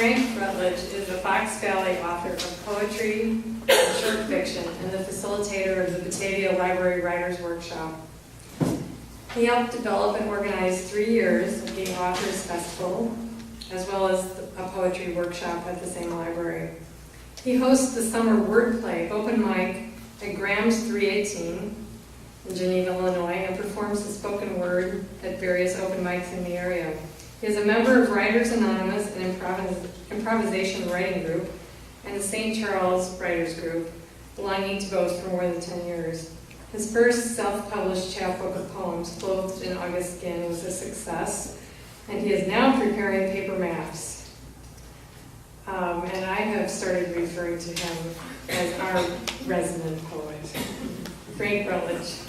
Frank Rutledge is a Fox Valley author of poetry and short fiction and the facilitator of the Batavia Library Writers Workshop. He helped develop and organize 3 years of the Authors Festival, as well as a poetry workshop at the same library. He hosts the summer wordplay open mic at Graham's 318 in Geneva, Illinois, and performs the spoken word at various open mics in the area. He is a member of Writers Anonymous, an improvisation writing group, and the St. Charles Writers Group, belonging to both for more than 10 years. His first self-published chapbook of poems, Clothed in August Skin, was a success, and he is now preparing paper maps. And I have started referring to him as our resident poet, Frank Rutledge.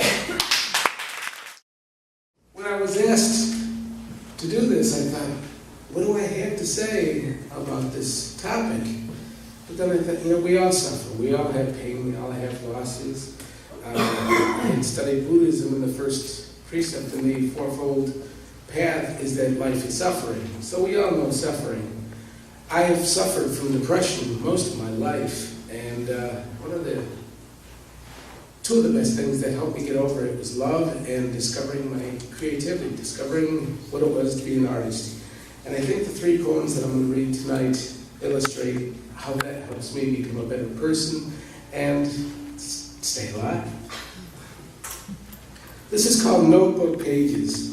When I was asked to do this, I thought, what do I have to say about this topic? But then I thought, we all suffer. We all have pain. We all have losses. I had studied Buddhism, and the first precept in the Fourfold Path is that life is suffering. So we all know suffering. I have suffered from depression most of my life, and two of the best things that helped me get over it was love and discovering my creativity, discovering what it was to be an artist. And I think the 3 poems that I'm going to read tonight illustrate how that helps me become a better person and stay alive. This is called Notebook Pages.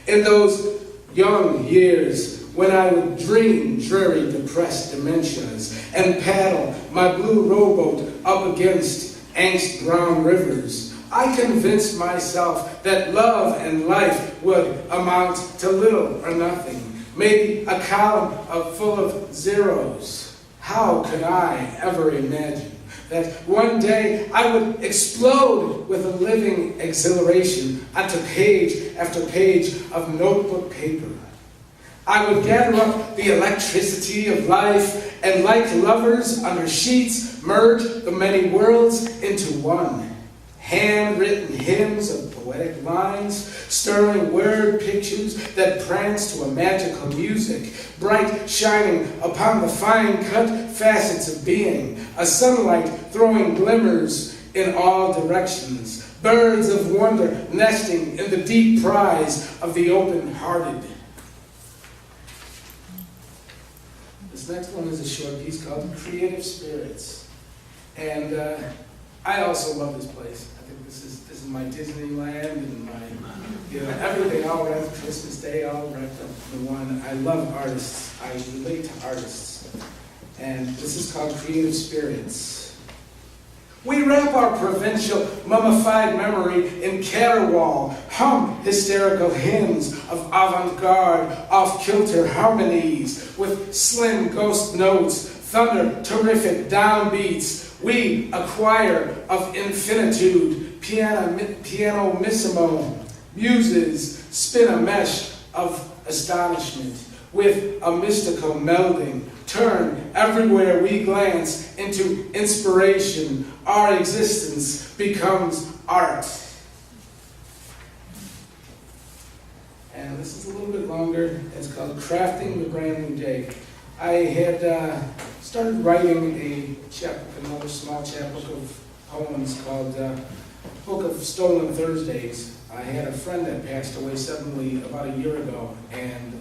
In those young years, when I would dream dreary, depressed dementias and paddle my blue rowboat up against angst-brown rivers, I convinced myself that love and life would amount to little or nothing, maybe a column full of zeros. How could I ever imagine that one day I would explode with a living exhilaration onto page after page of notebook paper? I would gather up the electricity of life and, like lovers under sheets, merge the many worlds into one. Handwritten hymns of poetic lines, stirring word pictures that prance to a magical music, bright shining upon the fine-cut facets of being, a sunlight throwing glimmers in all directions, birds of wonder nesting in the deep prize of the open-hearted. This next one is a short piece called Creative Spirits. And I also love this place. I think this is my Disneyland and my, everything all wrapped, Christmas Day all wrapped up in one. I love artists. I relate to artists. And this is called Creative Spirits. We wrap our provincial mummified memory in caterwaul, hum hysterical hymns of avant-garde, off-kilter harmonies with slim ghost notes, thunder terrific downbeats. We, a choir of infinitude, pianissimo, muses spin a mesh of astonishment with a mystical melding. Turn everywhere we glance into inspiration. Our existence becomes art. And this is a little bit longer. It's called Crafting the Brand New Day. I had started writing a chapbook, another small chapbook of poems called Book of Stolen Thursdays. I had a friend that passed away suddenly about a year ago, and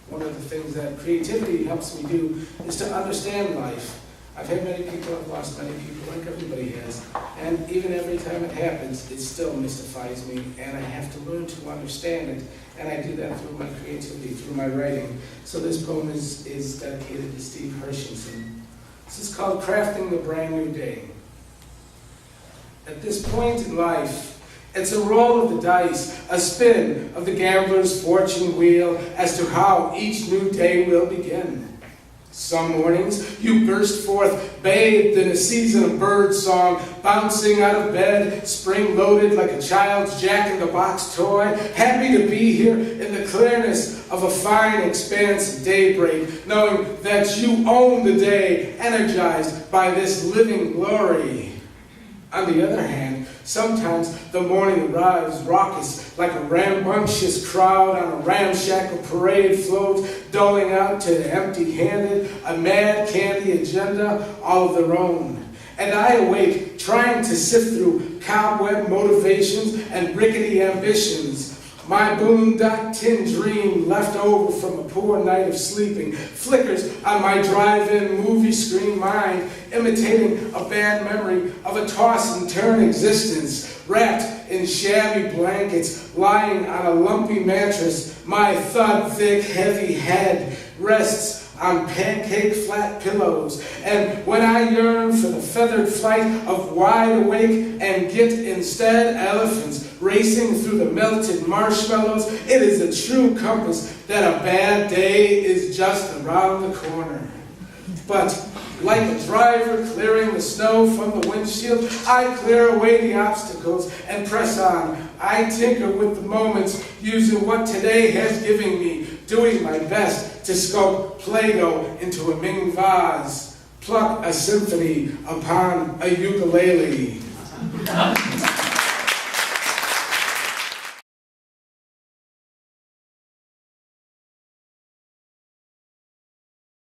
one of the things that creativity helps me do is to understand life. I've had many people, I've lost many people, like everybody has, and even every time it happens, it still mystifies me, and I have to learn to understand it, and I do that through my creativity, through my writing. So this poem is dedicated to Steve Hershenson. This is called Crafting the Brand New Day. At this point in life, it's a roll of the dice, a spin of the gambler's fortune wheel as to how each new day will begin. Some mornings you burst forth, bathed in a season of bird song, bouncing out of bed, spring-loaded like a child's jack-in-the-box toy, happy to be here in the clearness of a fine expanse of daybreak, knowing that you own the day, energized by this living glory. On the other hand, Sometimes the morning arrives raucous, like a rambunctious crowd on a ramshackle parade float, doling out to empty-handed, a mad candy agenda all of their own. And I awake, trying to sift through cobweb motivations and rickety ambitions. My boondock-tin dream, left over from a poor night of sleeping, flickers on my drive-in movie screen mind, imitating a bad memory of a toss-and-turn existence. Wrapped in shabby blankets, lying on a lumpy mattress, my thud-thick, heavy head rests on pancake flat pillows, and when I yearn for the feathered flight of wide awake and get instead elephants racing through the melted marshmallows, it is a true compass that a bad day is just around the corner. But like a driver clearing the snow from the windshield, I clear away the obstacles and press on. I tinker with the moments, using what today has given me, doing my best to sculpt Play-Doh into a Ming vase, pluck a symphony upon a ukulele.